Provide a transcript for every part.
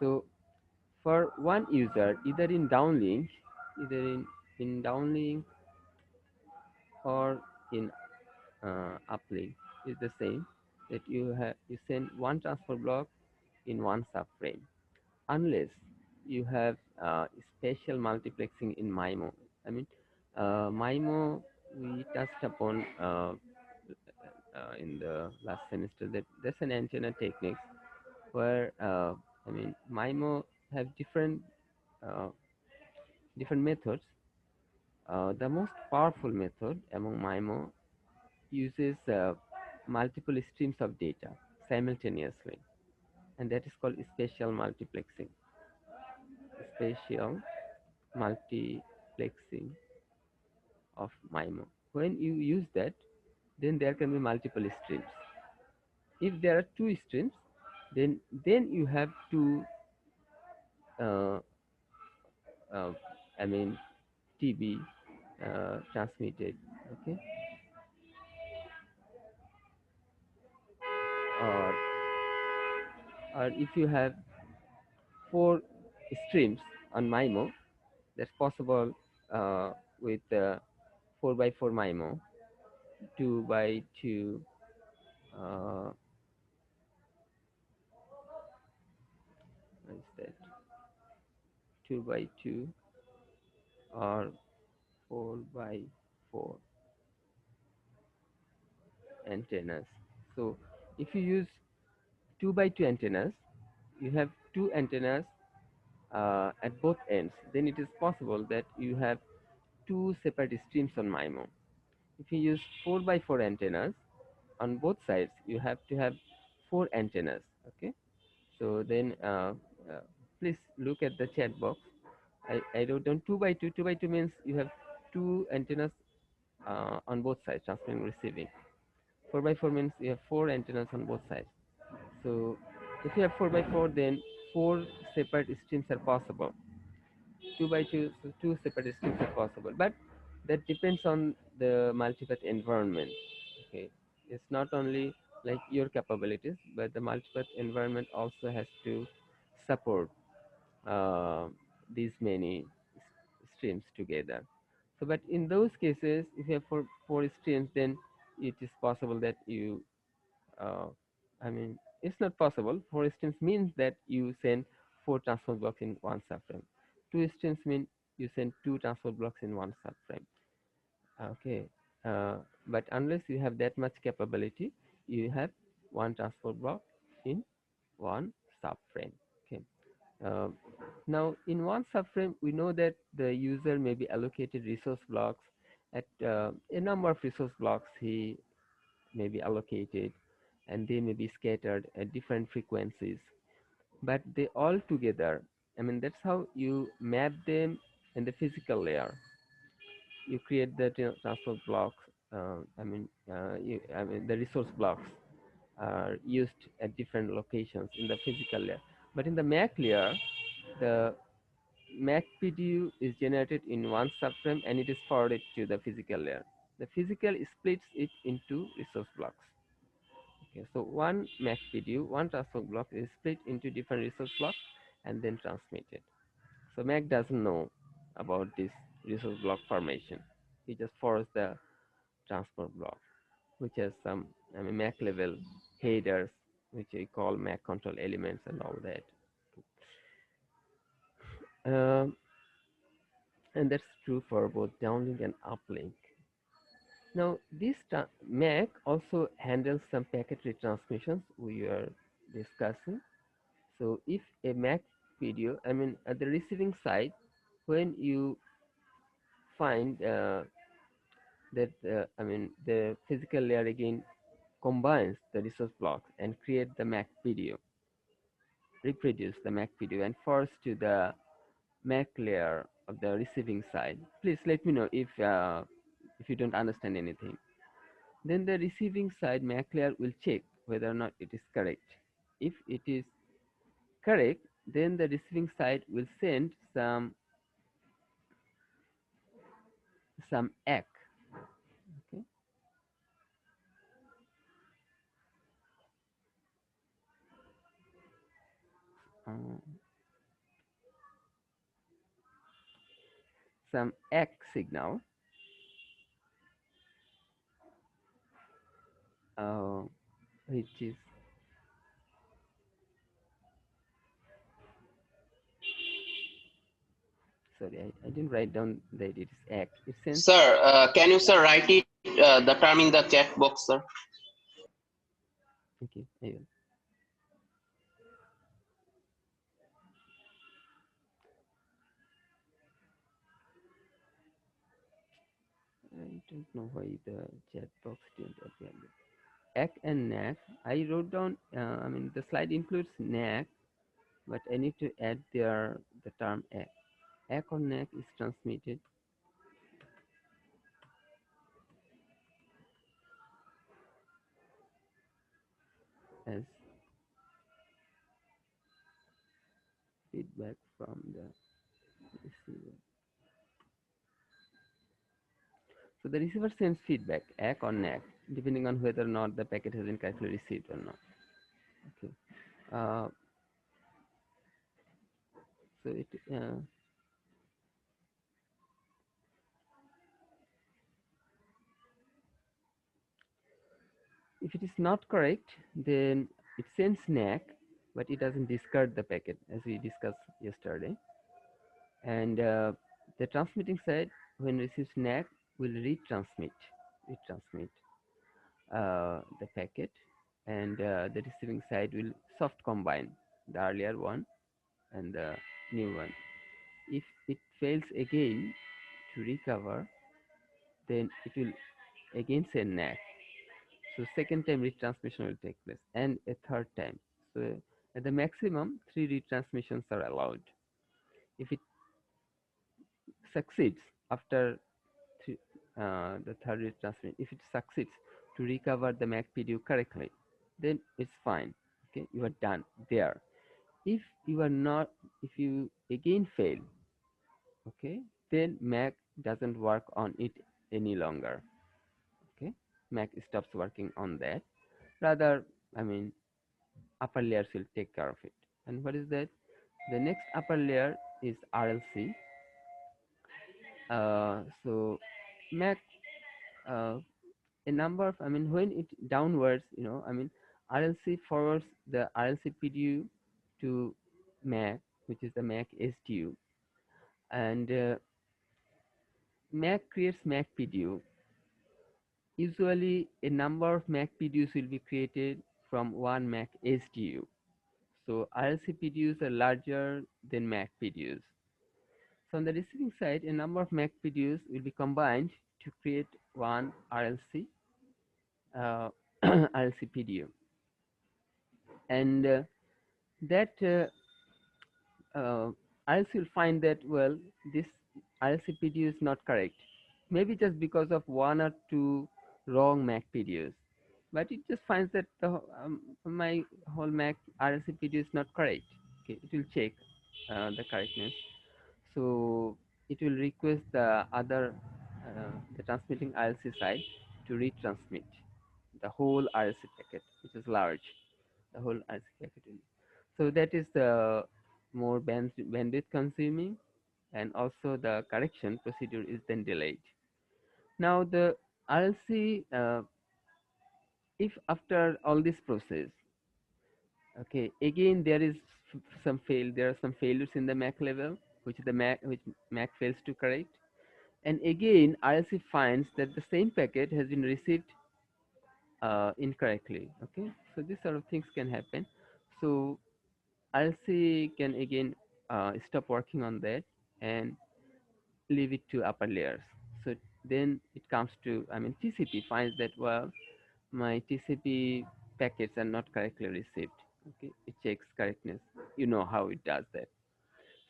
So for one user, either in downlink or in uplink is the same, that you send one transfer block in one subframe, unless you have spatial multiplexing in MIMO. I mean, MIMO, we touched upon in the last semester, that there's an antenna techniques where MIMO have uh, different methods. The most powerful method among MIMO uses multiple streams of data simultaneously, and that is called spatial multiplexing. Spatial multiplexing of MIMO. When you use that, then there can be multiple streams. If there are two streams, then you have to uh, uh, I mean TB transmitted, okay, or if you have four streams on MIMO, that's possible with 4 by 4 MIMO, 2 by 2, uh, what is that, 2 by 2 or 4 by 4 antennas. So if you use 2 by 2 antennas, you have two antennas at both ends, then it is possible that you have two separate streams on MIMO. If you use 4 by 4 antennas on both sides, you have to have four antennas. Okay, so then please look at the chat box. I wrote down 2 by 2. 2 by 2 means you have two antennas on both sides, transmitting and receiving. 4 by 4 means you have four antennas on both sides. So if you have 4 by 4, then four separate streams are possible. 2 by 2, so two separate streams are possible. But that depends on the multipath environment. Okay, it's not only like your capabilities, but the multipath environment also has to support uh, these many streams together. So, but in those cases, if you have four streams, then it is possible that you, uh, it's not possible. Four streams means that you send four transport blocks in one subframe. Two streams mean you send two transport blocks in one subframe. Okay, but unless you have that much capability, you have one transport block in one subframe. Okay. Uh, Now, in one subframe, we know that the user may be allocated resource blocks at a number of resource blocks he may be allocated, and they may be scattered at different frequencies. But they all together, that's how you map them in the physical layer. You create the transport blocks. The resource blocks are used at different locations in the physical layer. But in the MAC layer, the MacPDU is generated in one subframe and it is forwarded to the physical layer. The physical splits it into resource blocks. Okay, so one MacPDU, one transport block is split into different resource blocks and then transmitted. So Mac doesn't know about this resource block formation. He just forwards the transport block, which has some Mac level headers, which we call Mac control elements and all that. Um, and that's true for both downlink and uplink. Now, this Mac also handles some packet retransmissions we are discussing. So, if a Mac video, at the receiving side, when you find that, the physical layer again combines the resource blocks and create the Mac video, reproduce the Mac video, and force to the Mac layer of the receiving side. Please let me know if you don't understand anything. Then the receiving side MAC layer will check whether or not it is correct. If it is correct, then the receiving side will send some ACK. Okay. some ACK signal, uh, which is, sorry, I didn't write down that it is ACK. It sends, Sir, can you sir write it the term in the chat box, sir? okay, I will. I don't know why the chat box didn't appear. ACK and NAC. I wrote down, I mean, the slide includes NAC, but I need to add there the term ACK. ACK or NAC is transmitted as feedback from the receiver. So the receiver sends feedback, ACK or NAC, depending on whether or not the packet has been correctly received or not. Okay. Uh, so if it is not correct, then it sends NAC, but it doesn't discard the packet as we discussed yesterday. And the transmitting side, when receives NAC, will retransmit the packet, and the receiving side will soft combine the earlier one and the new one. If it fails again to recover, then it will again send NAC. So second time retransmission will take place, and a third time. So at the maximum, 3 retransmissions are allowed. If it succeeds after the third retransmission, if it succeeds to recover the MAC-PDU correctly, then it's fine. Okay, you are done there. If you are not, if you again fail, okay, then MAC doesn't work on it any longer. Okay, MAC stops working on that. Rather, I mean, upper layers will take care of it. And what is that? The next upper layer is RLC. So MAC, uh, a number of, I mean, when it downwards, I mean, RLC forwards the RLC PDU to MAC, which is the MAC SDU, and MAC creates MAC PDU. Usually, a number of MAC PDUs will be created from one MAC SDU. So RLC PDUs are larger than MAC PDUs. So on the receiving side, a number of MAC PDUs will be combined to create one RLC RLC PDU, and that RLC will find that, well, this RLC PDU is not correct. Maybe just because of one or two wrong MAC PDUs, but it just finds that my whole MAC RLC PDU is not correct. Okay, it will check the correctness. So it will request the other, the transmitting RLC side to retransmit the whole RLC packet, which is large, the whole RLC packet. So that is the more bandwidth consuming, and also the correction procedure is then delayed. Now the RLC, if after all this process, okay, again there is there are some failures in the MAC level, which MAC fails to correct, and again RLC finds that the same packet has been received incorrectly. Okay, so these sort of things can happen. So RLC can again stop working on that and leave it to upper layers. So then it comes to, I mean, TCP finds that, well, my TCP packets are not correctly received. Okay, it checks correctness. You know how it does that.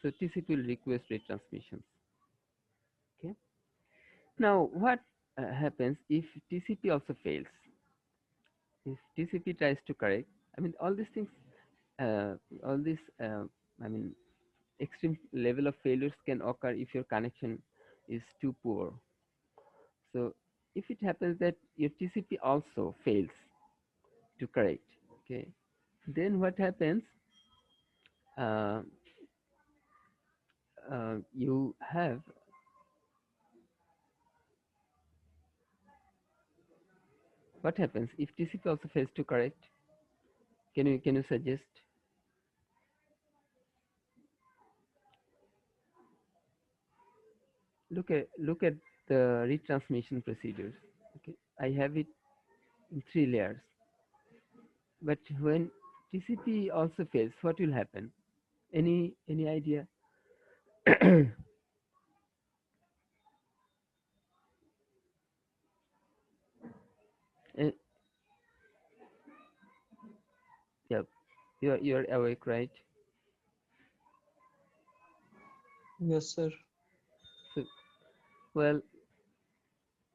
So TCP will request retransmissions. Okay. Now, what happens if TCP also fails? If TCP tries to correct, I mean, all these things, all this, I mean, extreme level of failures can occur if your connection is too poor. So if it happens that your TCP also fails to correct, okay, then what happens? Uh, you have what happens if TCP also fails to correct? Can you suggest? Look at the retransmission procedures. Okay, I have it in three layers. But when TCP also fails, what will happen? Any idea? Uh, yeah, you're awake, right? Yes, sir. So, well,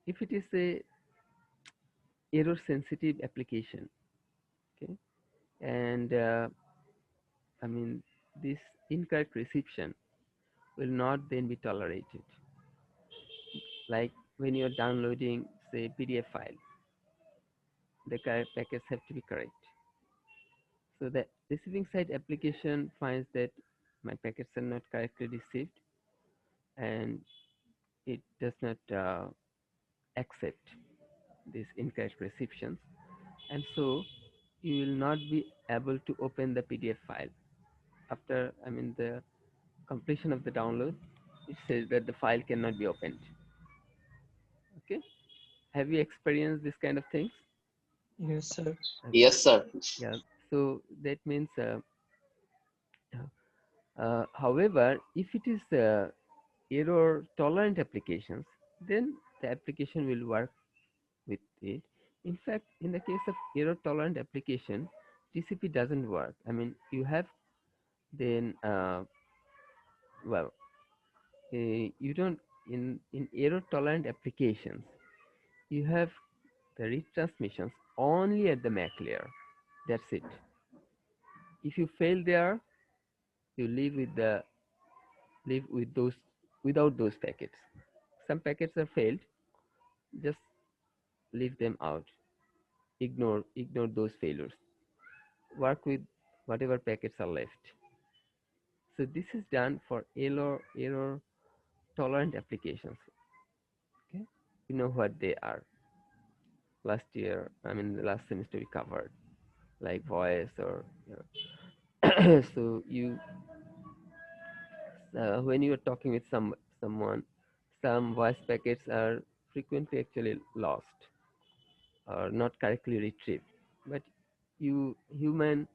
if it is a error sensitive application, okay, and I mean this incorrect reception will not then be tolerated. Like when you're downloading, say, PDF file, the correct packets have to be correct. So the receiving side application finds that my packets are not correctly received, and it does not accept these incorrect receptions, and so you will not be able to open the PDF file after, I mean, the completion of the download. It says that the file cannot be opened. Okay, have you experienced this kind of things? Yes, sir. Okay, Yes, sir. yeah. So that means, however, if it is error tolerant applications, then the application will work with it. In fact, in the case of error tolerant application, TCP doesn't work. I mean, you have then well, you don't, in error tolerant applications, you have the retransmissions only at the MAC layer. That's it. If you fail there, you live with those, without those packets. Some packets are failed, just leave them out. Ignore those failures. Work with whatever packets are left. So this is done for error tolerant applications. Okay, you know what they are. Last year, I mean, the last semester we covered like voice or, you know. So you, when you are talking with someone, some voice packets are frequently actually lost or not correctly retrieved, but you human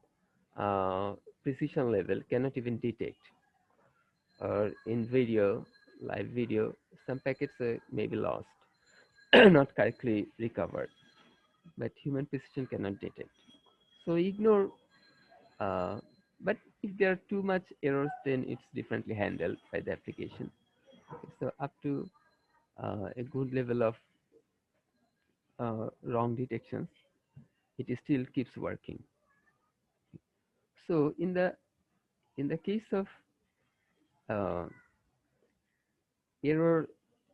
uh, precision level cannot even detect. Or in video, live video, some packets may be lost, not correctly recovered, but human precision cannot detect. So ignore. Uh, but if there are too much errors, then it's differently handled by the application. Okay, so up to a good level of wrong detections, it still keeps working. So in the case of uh, error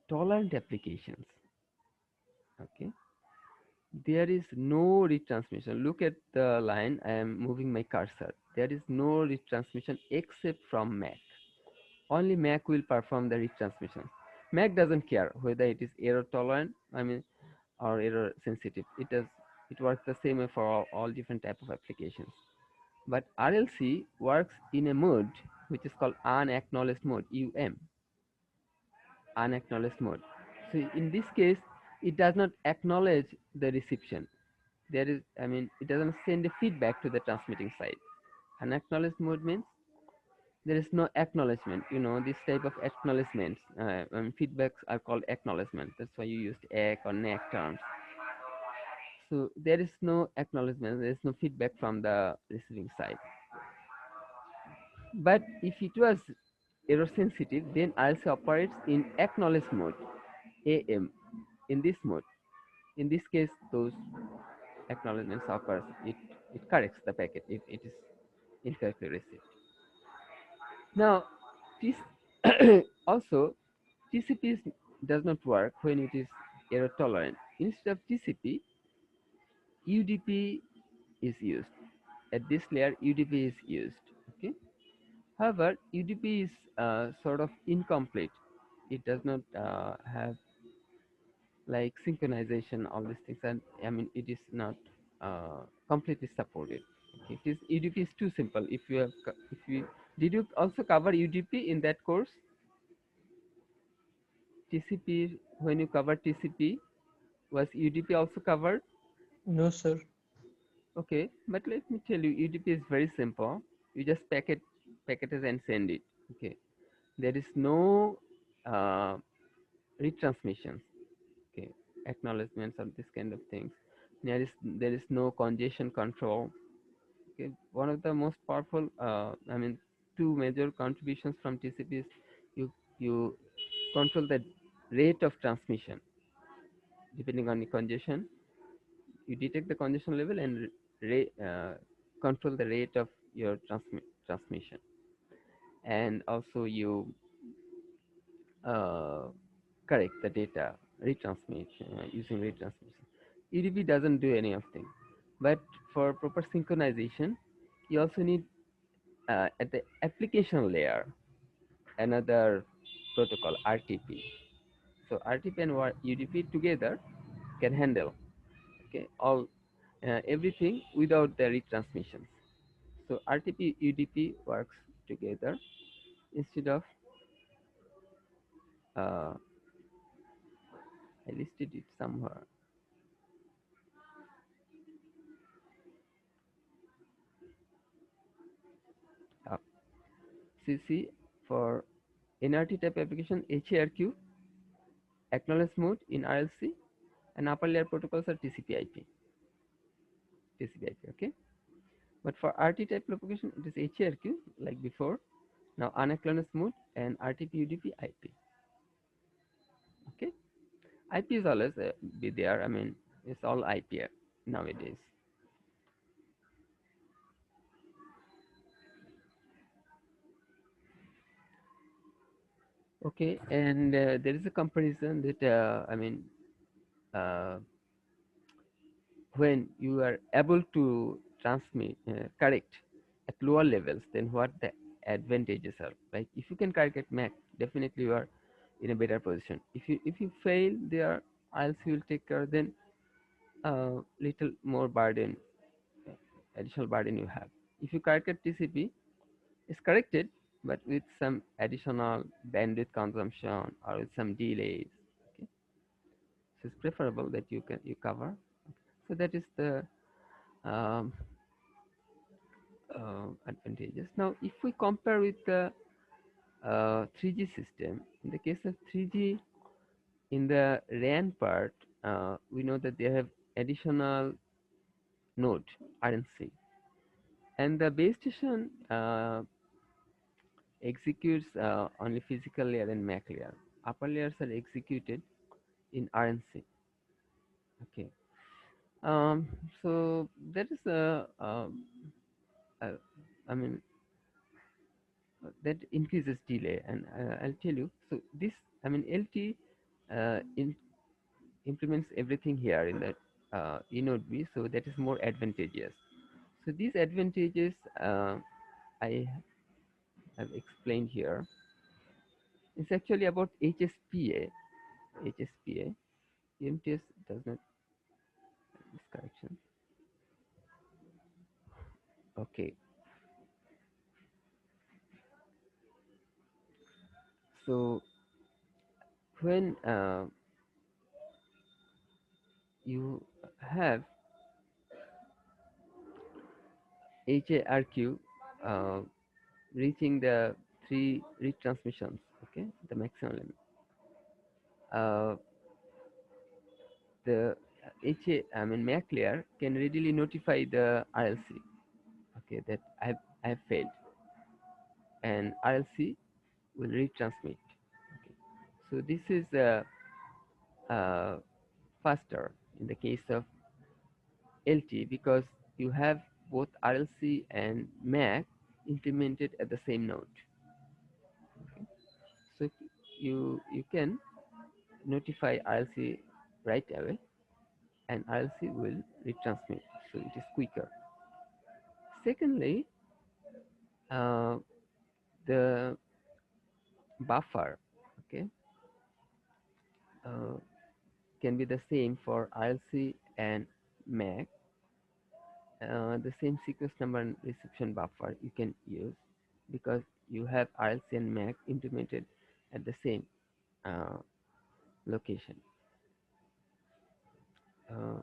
tolerant applications, okay, there is no retransmission. Look at the line. I am moving my cursor. There is no retransmission except from MAC. Only MAC will perform the retransmission. MAC doesn't care whether it is error tolerant, I mean, or error sensitive. It works the same way for all different type of applications. But RLC works in a mode which is called unacknowledged mode, unacknowledged mode. So in this case, it does not acknowledge the reception. There is, I mean, it doesn't send a feedback to the transmitting side. Unacknowledged mode means there is no acknowledgement. This type of acknowledgements, feedbacks are called acknowledgement. That's why you used ACK or NAC terms. So there is no acknowledgement, there is no feedback from the receiving side. But if it was error sensitive, then also operates in acknowledged mode, AM. In this mode, in this case, those acknowledgements occurs. It corrects the packet if it is incorrectly received. Now, this also TCP does not work when it is error tolerant. Instead of TCP, UDP is used. At this layer, UDP is used. Okay. However, UDP is sort of incomplete. It does not have like synchronization, all these things, and I mean it is not completely supported. Okay, it is UDP is too simple. If you have, if you did you also cover UDP in that course? TCP, when you cover TCP, was UDP also covered? No, sir. Okay, but let me tell you, UDP is very simple. You just packet it and send it. Okay, there is no uh, retransmissions. Okay, acknowledgements of this kind of things. There is no congestion control. Okay, one of the most powerful, I mean, two major contributions from TCP is you control the rate of transmission depending on the congestion. You detect the congestion level and control the rate of your transmission, and also you uh, correct the data retransmission using retransmission. UDP doesn't do any of thing, but for proper synchronization, you also need at the application layer another protocol, RTP. So RTP and UDP together can handle, okay, all everything without the retransmissions. So RTP UDP works together instead of uh, I listed it somewhere. Uh, CC for NRT type application, HARQ, acknowledge mode in RLC, and upper layer protocols are TCP/IP. TCP/IP, okay. But for RT type application, it is HARQ like before. Now unacknowledged mode and RTP UDP IP. Okay, IP is always be there. I mean, it's all IP nowadays. Okay, and there is a comparison that I mean, uh, when you are able to transmit correct at lower levels, then what the advantages are? Like if you can correct at Mac, definitely you are in a better position. If you fail there, else you will take care. Then little more burden, additional burden you have. If you correct at TCP, it's corrected, but with some additional bandwidth consumption or with some delays. Okay, so it's preferable that you cover. So that is the um, advantages. Now, if we compare with the 3G system, in the case of 3G, in the RAN part, we know that they have additional node RNC, and the base station executes only physical layer and MAC layer. Upper layers are executed in RNC. Okay. Um, so that is uh, I mean that increases delay, and I'll tell you. So this, I mean, LT implements everything here in the eNode B, so that is more advantageous. So these advantages I have explained here. It's actually about HSPA. HSPA. EMTS does not this correction. Okay. So when you have HARQ uh, reaching the three retransmissions, okay, the maximum limit. Uh, the I mean MAC layer can readily notify the RLC, okay, that I have failed, and RLC will retransmit. Okay, so this is uh, faster in the case of LT because you have both RLC and MAC implemented at the same node. Okay, so you can notify RLC right away, and RLC will retransmit, so it is quicker. Secondly, uh, the buffer, okay, uh, can be the same for RLC and MAC. The same sequence number and reception buffer you can use because you have RLC and MAC implemented at the same uh, location. Uh,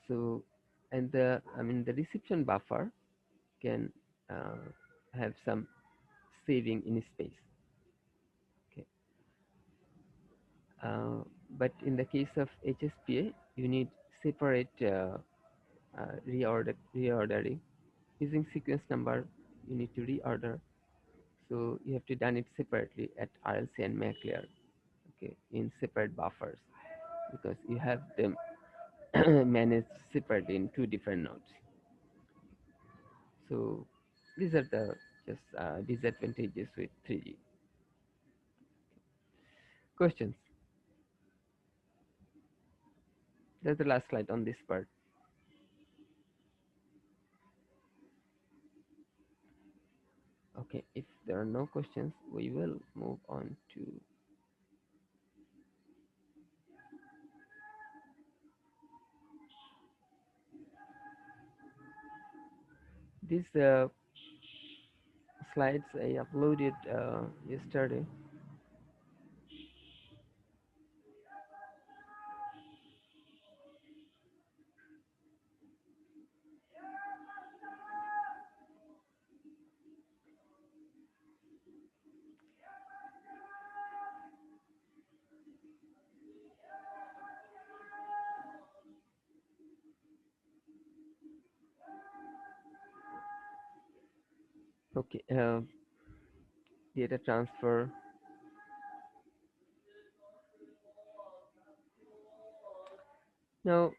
so, and the reception buffer can have some saving in space. Okay. Uh, but in the case of HSPA, you need separate reordering. Using sequence number, you need to reorder. So you have to done it separately at RLC and MAC layer, okay, in separate buffers because you have them managed separately in two different nodes. So these are the just disadvantages with 3G. Questions? That's the last slide on this part. Okay, if there are no questions, we will move on to these slides I uploaded yesterday. Okay, data transfer. Now,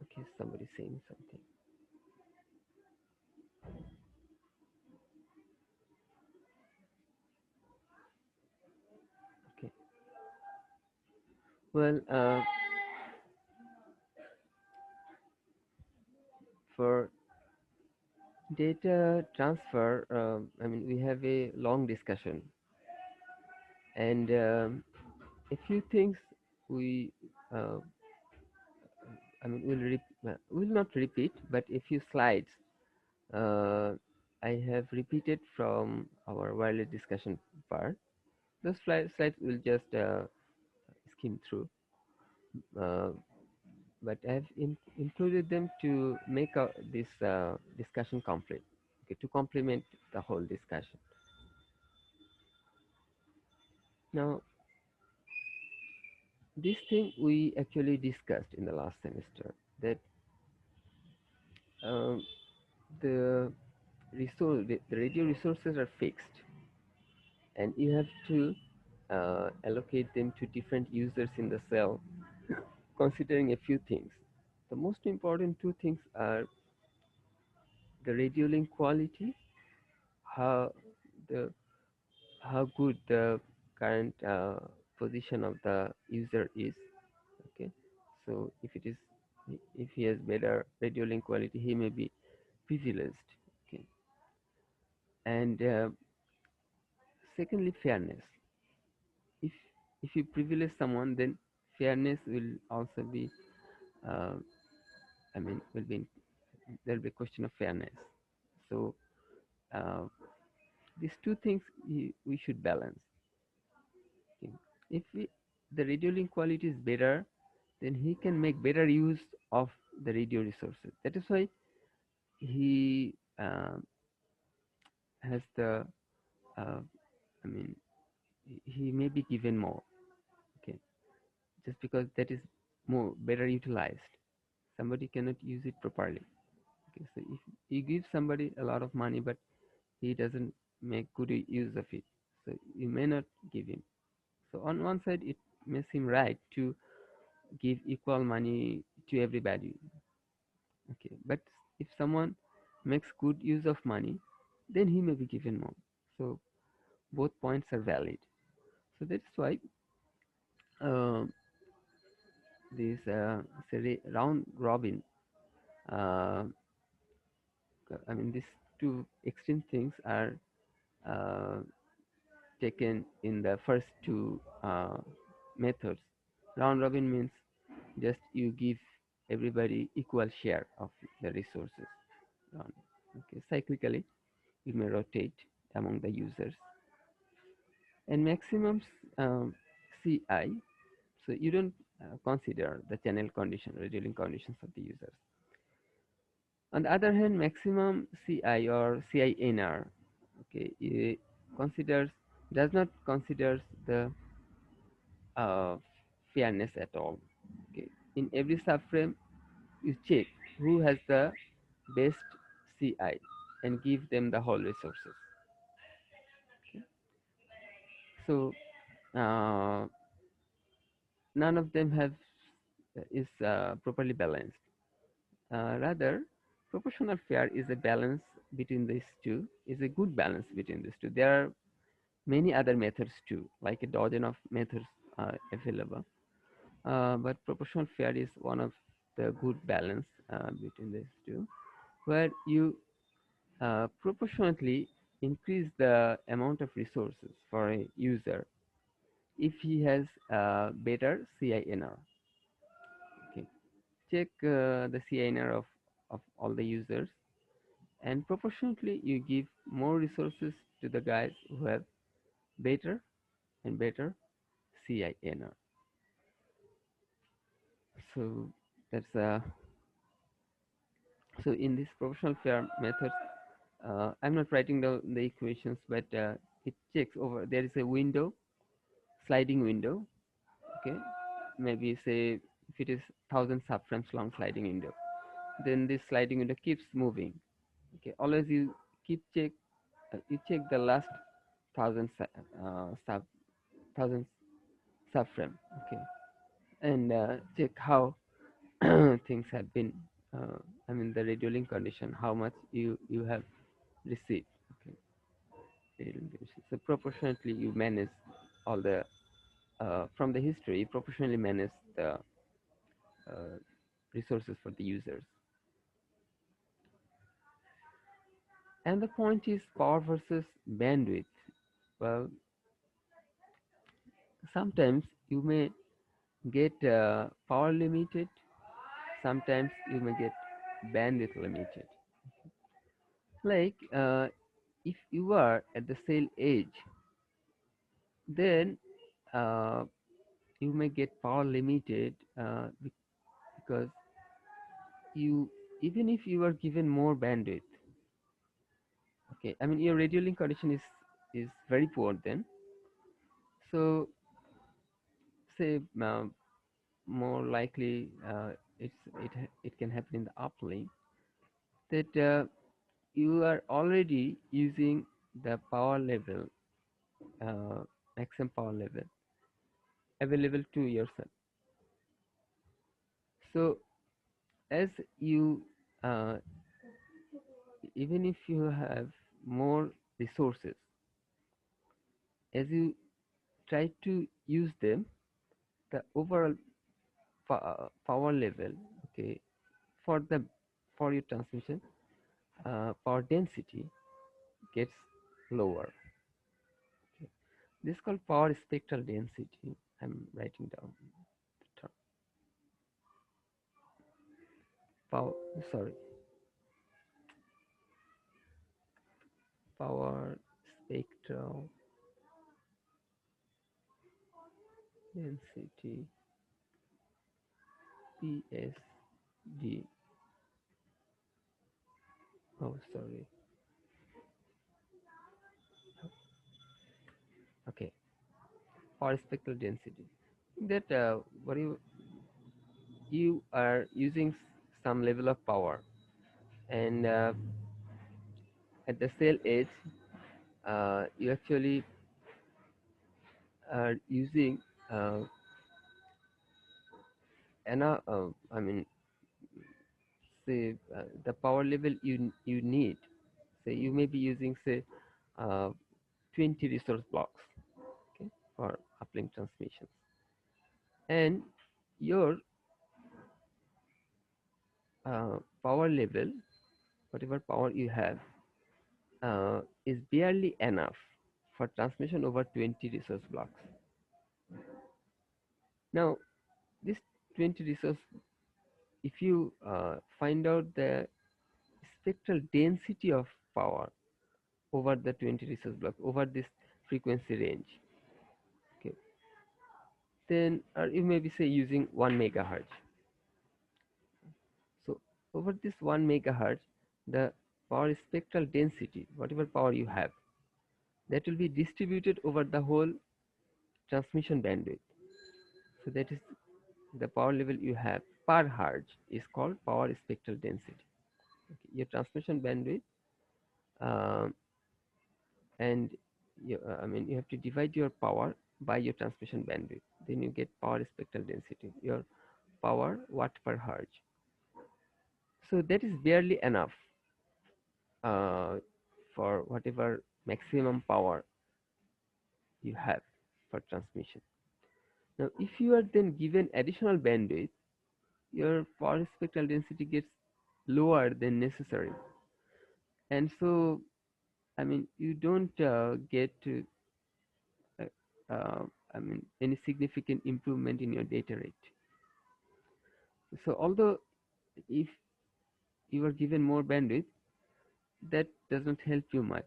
okay, somebody saying something. Okay, well, for data transfer, I mean, we have a long discussion, and a few things we, uh, I mean, will not repeat, but a few slides I have repeated from our wireless discussion part. Those slides will just skim through, uh, but I have included them to make this discussion complete, okay, to complement the whole discussion. Now, this thing we actually discussed in the last semester that um, the the radio resources are fixed, and you have to allocate them to different users in the cell, considering a few things. The most important two things are the radio link quality, how the how good the current position of the user is. Okay, so if he has better radio link quality, he may be privileged. Okay, and secondly, fairness. If if you privilege someone, then fairness will also be. Uh, I mean, there will be a question of fairness. So uh, these two things we should balance. Okay. If the radio link quality is better, then he can make better use of the radio resources. That is why he has the, uh, I mean, he may be given more. Okay, just because that is more better utilized. Somebody cannot use it properly. Okay, so if you give somebody a lot of money, but he doesn't make good use of it, so you may not give him. So on one side, it may seem right to give equal money to everybody. Okay, but if someone makes good use of money, then he may be given more. So both points are valid. So that's why uh, this say round robin. Uh, I mean, these two extreme things are uh, taken in the first two methods. Round robin means just you give everybody equal share of the resources. Round. Okay, cyclically you may rotate among the users. And maximum CI, so you don't consider the channel condition, reducing conditions of the users. On the other hand, maximum CI or CINR, okay, it considers does not considers the uh, fairness at all. Okay, in every subframe, you check who has the best CI and give them the whole resources. Okay, so uh, none of them have is properly balanced. Rather, proportional fair is a balance between these two. Is a good balance between these two. There are many other methods too, like a dozen of methods available. But proportional fair is one of the good balance between these two, where you proportionately increase the amount of resources for a user if he has better CINR. Okay, check the CINR of all the users, and proportionately you give more resources to the guys who have better and better CINR. So that's so in this proportional fair method, I'm not writing down the equations, but it checks over. There is a window, sliding window. Okay, maybe say if it is 1,000 subframes long sliding window, then this sliding window keeps moving. Okay, always you keep check. You check the last 1,000 sub 1,000 subframe. Okay, and check how things have been. I mean the reducing condition, how much you have received. Okay, reducing condition. So proportionately you manage all the from the history. You proportionally manage the resources for the users. And the point is power versus bandwidth. Well, sometimes you may get power limited, sometimes you may get bandwidth limited. Like if you are at the cell edge, then uh, you may get power limited because you, even if you are given more bandwidth, okay, I mean your radio link condition is very poor then. So say more likely it can happen in the uplink that you are already using the power level, maximum power level available to yourself. So as you uh, even if you have more resources, as you try to use them, the overall power level, okay, for the for your transmission, power density gets lower. Okay. This is called power spectral density. I'm writing down the term. Power, sorry, power spectral density, PSD. Oh, sorry. Okay, power spectral density. That what you are using some level of power, and at the cell edge, you actually are using I mean, say the power level you need. Say you may be using say uh, 20 resource blocks, okay, for uplink transmissions, and your power level, whatever power you have, is barely enough for transmission over 20 resource blocks. Now, this 20 resource, if you find out the spectral density of power over the 20 resource block, over this frequency range, okay, then you may be say using 1 megahertz. So over this 1 megahertz, the power spectral density, whatever power you have, that will be distributed over the whole transmission bandwidth. So that is the power level you have per hertz is called power spectral density. Okay. Your transmission bandwidth, um, and you have to divide your power by your transmission bandwidth. Then you get power spectral density, your power watt per hertz. So that is barely enough uh, for whatever maximum power you have for transmission. Now, if you are then given additional bandwidth, your power spectral density gets lower than necessary, and so you don't get uh, uh, any significant improvement in your data rate. So although if you are given more bandwidth, that doesn't help you much.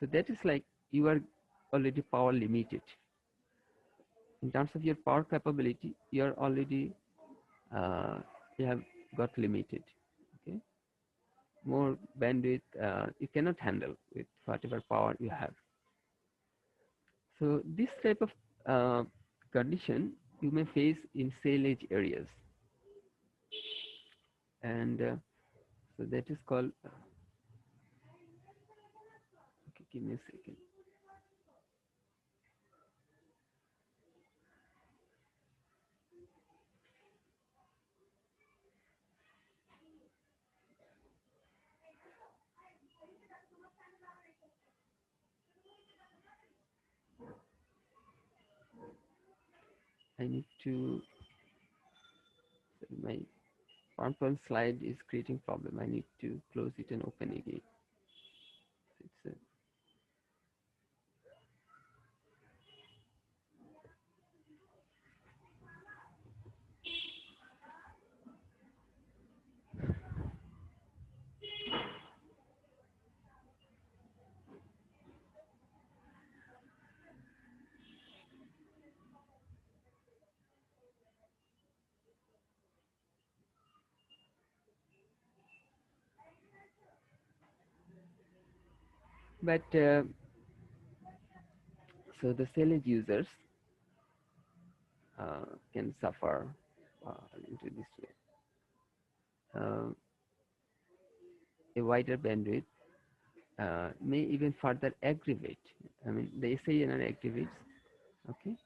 So that is like you are already power limited. In terms of your power capability, you are already you have got limited. Okay, more bandwidth you cannot handle with whatever power you have. So this type of condition you may face in cell edge areas, and so that is called. Okay, give me a second. I need to. My PowerPoint slide is creating problem. I need to close it and open again. It's but so the cell edge users can suffer into this way. A wider bandwidth may even further aggravate. The SINR aggravates, okay,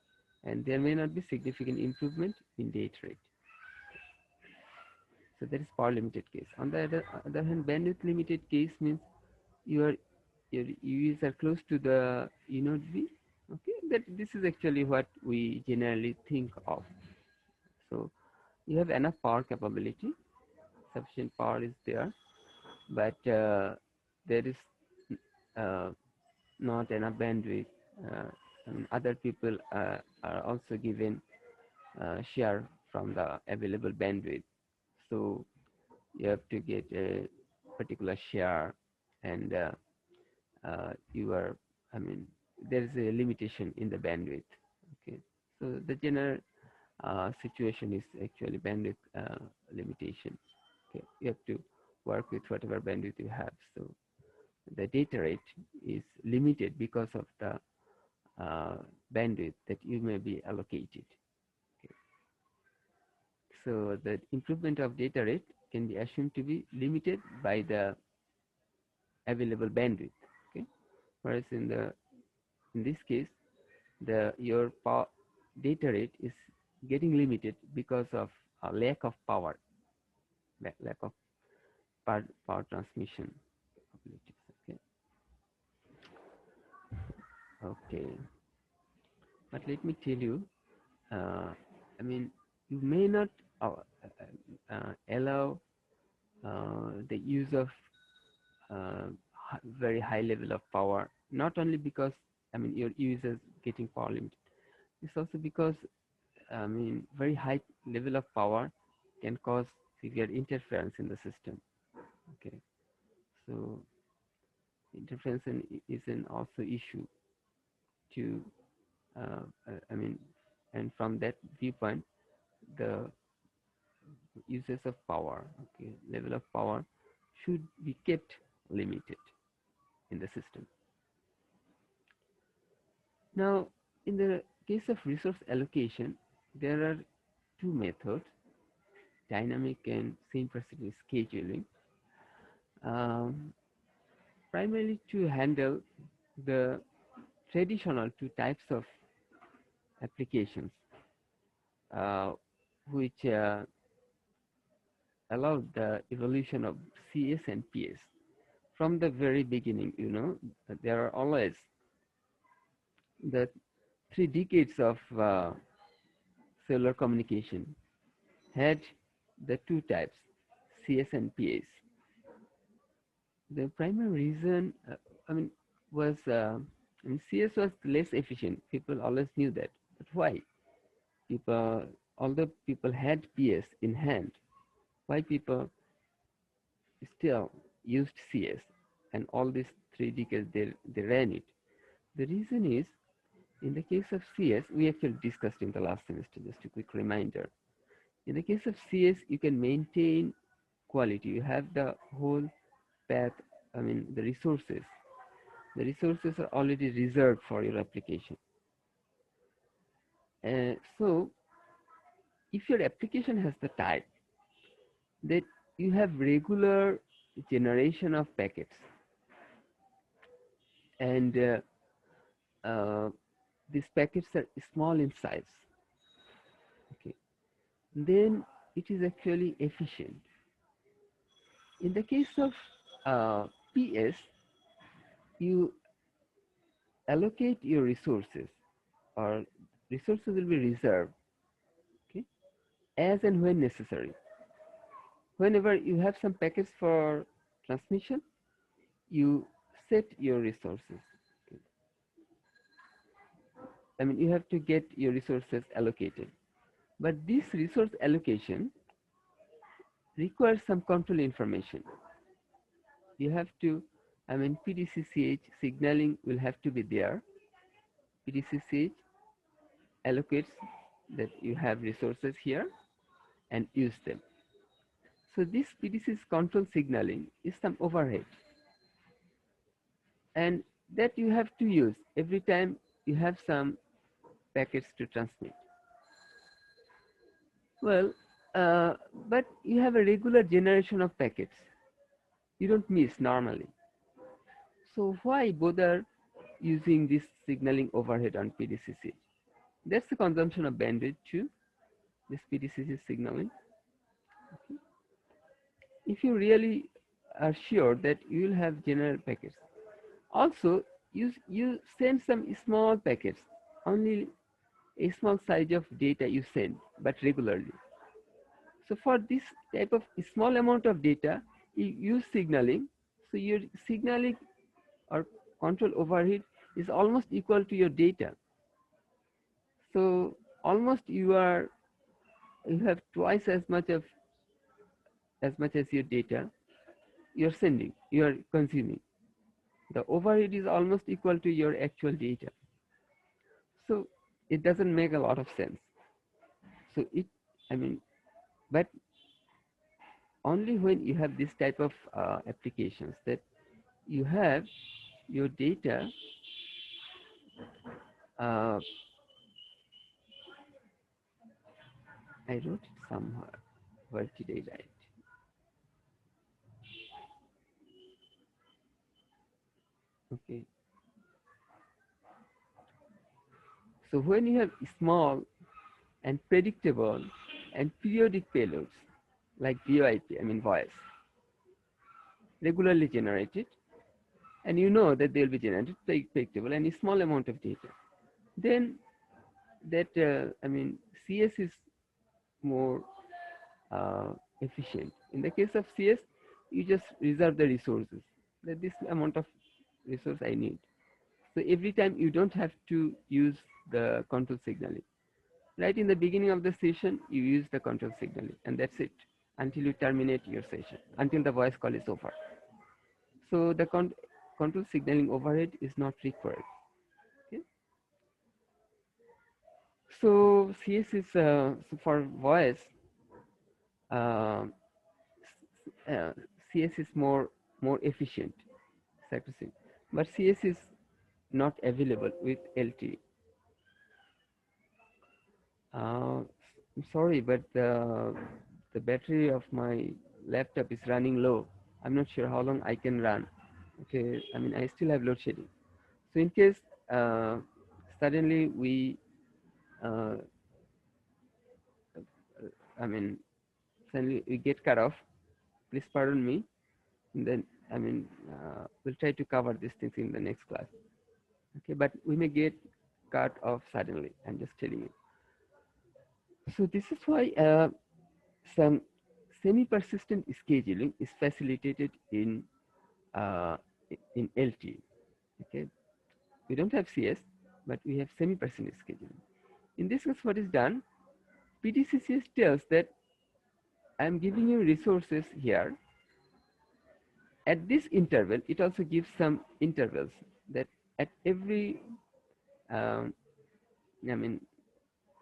and there may not be significant improvement in data rate. So that is power limited case. On the other hand, bandwidth limited case means your UEs are close to the E node V. Okay, that this is actually what we generally think of. So you have enough power capability, sufficient power is there, but there is uh, not enough bandwidth. Other people are also given share from the available bandwidth, so you have to get a particular share, and you are there is a limitation in the bandwidth. Okay, so the general situation is actually bandwidth limitation. Okay, you have to work with whatever bandwidth you have. So the data rate is limited because of the bandwidth that you may be allocated. Okay. So the improvement of data rate can be assumed to be limited by the available bandwidth. Okay, whereas in this case, your data rate is getting limited because of a lack of power, lack of power transmission capabilities. Okay. But let me tell you, you may not allow the use of very high level of power not only because your users getting power limited, it's also because very high level of power can cause severe interference in the system. Okay, so interference is an also issue to uh, uh, I mean, and from that viewpoint, the uses of power, okay, level of power should be kept limited in the system. Now, in the case of resource allocation, there are two methods: dynamic and synchronous scheduling, um, primarily to handle the traditional two types of applications, uh, which allowed the evolution of CS and PS. From the very beginning, there are always the 3 decades of cellular communication had the two types, CS and PS. The primary reason, was CS was less efficient. People always knew that. But why? Although people had PS in hand, why people still used CS and all these 3 decades they ran it? The reason is, in the case of CS, we actually discussed in the last semester, just a quick reminder. In the case of CS, you can maintain quality. You have the whole path, the resources. The resources are already reserved for your application. So, if your application has the type that you have regular generation of packets, and these packets are small in size, okay, then it is actually efficient. In the case of PS, you allocate your resources, or resources will be reserved, okay, as and when necessary. Whenever you have some packets for transmission, you set your resources. Okay. You have to get your resources allocated. But this resource allocation requires some control information. You have to, PDCCH signaling will have to be there. PDCCH allocates that you have resources here and use them. So this PDC's control signaling is some overhead, and that you have to use every time you have some packets to transmit. Well, but you have a regular generation of packets. You don't miss normally. So why bother using this signaling overhead on PDCC? That's the consumption of bandwidth too, this PDCC signaling. Okay. If you really are sure that you will have general packets, also you send some small packets, only a small size of data you send, but regularly. So for this type of small amount of data, you use signaling. So your signaling or control overhead is almost equal to your data. So almost you have twice as much as your data you're sending, you're consuming. The overhead is almost equal to your actual data. So it doesn't make a lot of sense. So but only when you have this type of applications that you have your data I wrote it somewhere. Where did I write? Okay. So when you have small and predictable and periodic payloads like VoIP, voice, regularly generated, and you know that they'll be generated predictable and a small amount of data, then that CS is more efficient. In the case of CS, you just reserve the resources. That this amount of resource I need. So every time you don't have to use the control signaling. Right in the beginning of the session, you use the control signaling, and that's it until you terminate your session, until the voice call is over. So the control signaling overhead is not required. Okay? So CS is so for voice. Uh, CS is more efficient, accuracy, but CS is not available with LTE. I'm sorry, but the battery of my laptop is running low. I'm not sure how long I can run. Okay, I mean I still have load shedding. So in case uh, suddenly uh, I mean suddenly we get cut off, please pardon me. And then we'll try to cover these things in the next class. Okay, but we may get cut off suddenly. I'm just telling you. So this is why some semi-persistent scheduling is facilitated uh, in LT. Okay, we don't have CS, but we have semi-persistent scheduling. In this case, what is done? PDCCS tells that I'm giving you resources here. At this interval, it also gives some intervals that at every um, I mean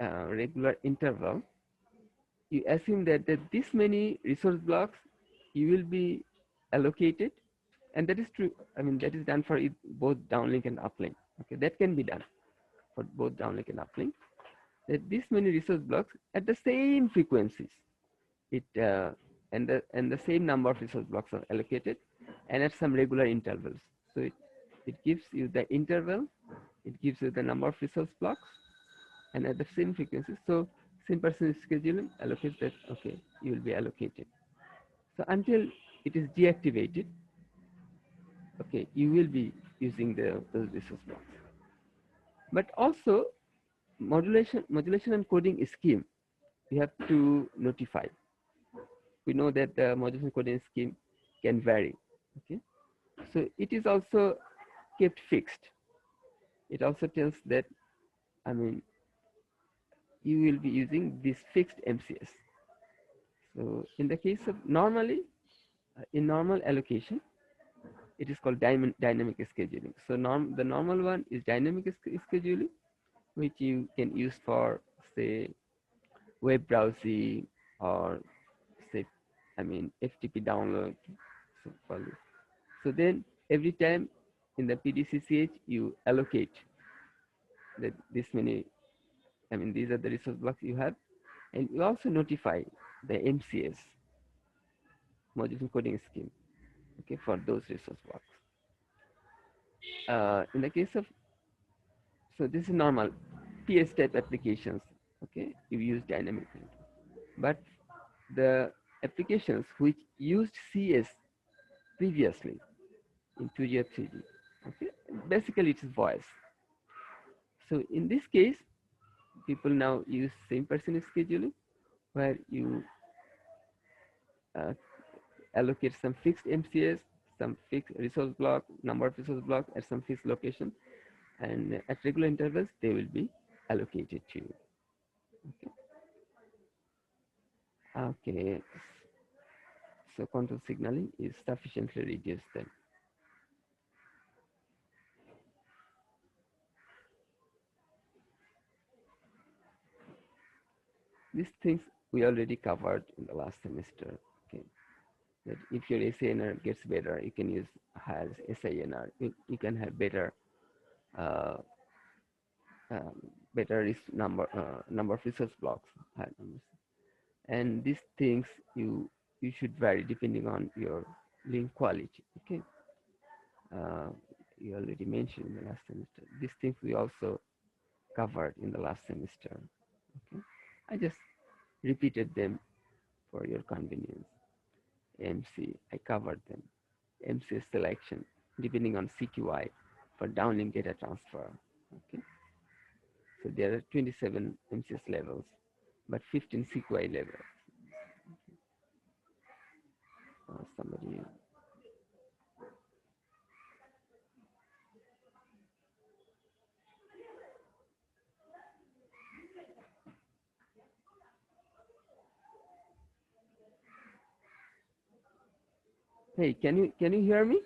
regular interval, you assume that this many resource blocks you will be allocated, and that is true. I mean that is done for both downlink and uplink. Okay, that can be done for both downlink and uplink. That this many resource blocks at the same frequencies, and the same number of resource blocks are allocated, and at some regular intervals. So it gives you the interval, it gives you the number of resource blocks, and at the same frequency. So same person scheduling allocates that, okay, you will be allocated. So until it is deactivated, okay, you will be using those resource blocks. But also modulation and coding scheme, we have to notify. We know that the modulation coding scheme can vary. Okay, so it is also kept fixed. It also tells that, I mean, you will be using this fixed MCS. So in the case of normally, in normal allocation, it is called dynamic scheduling. So the normal one is dynamic scheduling, which you can use for, say, web browsing, or say, I mean, FTP download. So then every time in the PDCCH, you allocate that this many, I mean, these are the resource blocks you have, and you also notify the MCS, modulation coding scheme, okay, for those resource blocks. In the case of, so this is normal PS type applications, okay, you use dynamic, but the applications which used CS previously in 2G or 3G, okay, basically it's voice. So in this case, people now use same person scheduling, where you uh, allocate some fixed MCS, some fixed resource block, number of resource block at some fixed location, and at regular intervals they will be allocated to you. Okay, so control signaling is sufficiently reduced then. These things we already covered in the last semester. Okay, that if your SANR gets better, you can use higher SINR. You can have better uh, better number of resource blocks, higher numbers. And these things you should vary depending on your link quality. Okay, you already mentioned in the last semester. These things we also covered in the last semester. Okay, I just repeated them for your convenience. MC, I covered them. MC selection depending on CQI for downlink data transfer. Okay, so there are 27 MCS levels, but 15 CQI levels. Somebody. Hey, can you hear me?